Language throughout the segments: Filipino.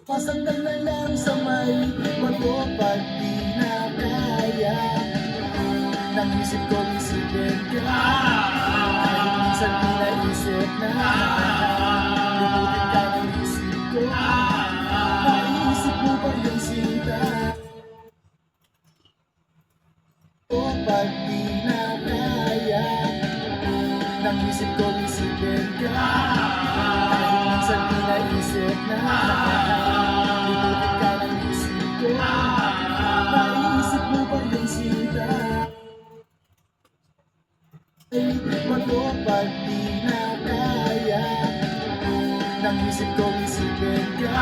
Pasandal na lang sa may bago pag di na kaya ng isip kong isipin ka. Kahit minsan di naisip na limutin ka ng isip ko. Naisip mo pa yung sinta o pag di na kaya ng isip kong isipin ka. Kahit minsan di naisip na limutin ka ng isip ko. Naisip mo pa yung sinta bago pag di na kaya ng isip kong isipin ka.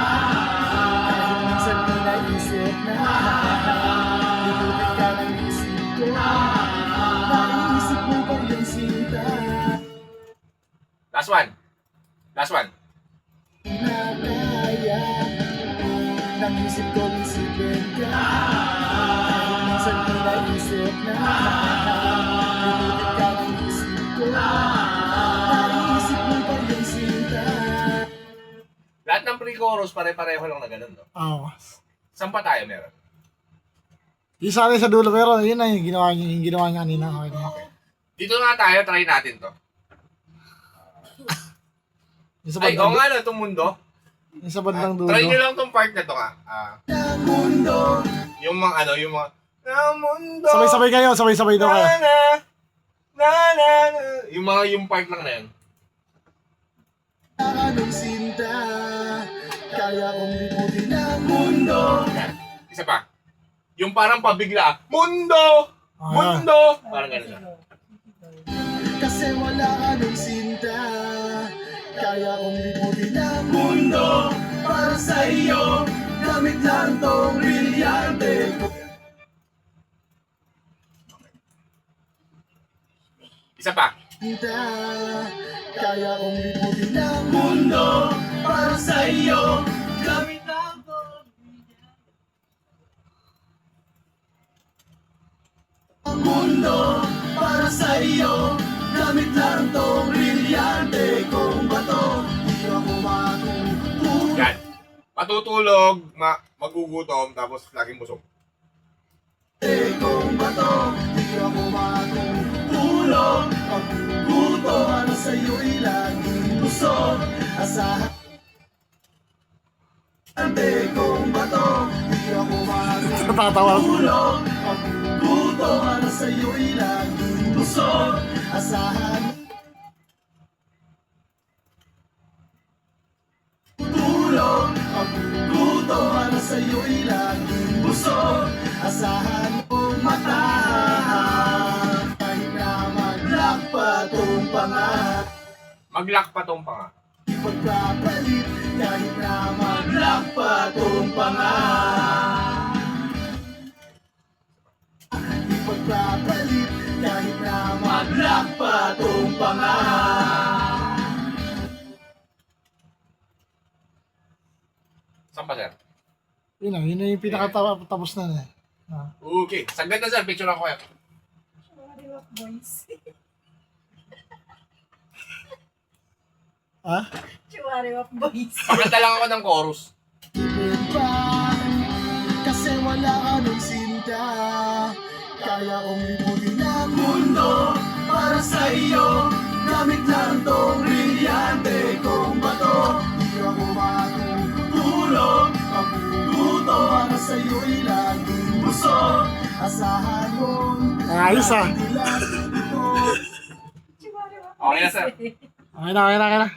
Kahit minsan di naisip na limutin ka ng isip ko. Naisip mo pa yung sinta Last one. Last one. na kaya ng isip kong isipin ka. Kahit minsan di naisip na limutin ka ng isip ko. Naisip mo pa yung sinta. Lahat ng pre-chorus pare-pareho lang na ganun, no? Oo. Saan pa tayo meron? Isa rin sa dulo, pero yun na yung ginawa niya kanina. Okay na. Dito nga tayo, try natin to. Yung sa Ay, oo bandang, nga na, itong mundo. yung sa bandang dulo. Try nyo lang tong part na to nga. Ng mundo Yung mga ano, yung mga na mundo. Sabay-sabay kayo, sabay-sabay daw kayo. Na. Yung mga yung part lang na yun. anong sinta kaya kong limutin ang mundo. Yan. Isa pa. Yung parang pabigla. Mundo! Mundo! Parang gano'n siya. Kasi wala anong sinta kaya kong limutin ang mundo. Para sa iyo gamit lang tong brilyante ko. Isa pa. Sinta kaya kong limutin ang mundo. Para sa iyo gamit lang tong ang mundo. Para sa iyo gamit lang tong brilyante kong bato. Di ako matutulog. Yan. Matutulog, magugutom, tapos laging busog. Kung bato, di ako matutulog. Pagbuto, ano sa'yo'y laging busog. Asahan kung bato, di ako Tatawa. matutulog. Pagbuto, ano sa'yo'y laging busog. Asahan tulog. Pagbuto, ano sa'yo'y laging busog. Asahan mong matahan kahit na mag-lock pa tong pangat. Mag-lock pa tong panga. Ipagpapalit kahit na mag-lock pa tong pangat. Ipagpapalit kahit na mag-lock pa tong pangat. Saan pa, sir? Yun na yung pinakatapos na. Ah. Okay. Saglit na, sir. Picture ako kayo. Ha? Chihuahua of boys. Pakanta lang ako ng chorus. Ibig pa kasi wala anong sinta kaya kong limutin ang mundo. Para sa iyo gamit lang tong brilyante kong bato. Di ako matutulog. Pagbuto, ano sa'yo'y laging busog. Asahan mong Ayos ah. hindi lang ito. Chihuahua of Okay na, sir. Okay na.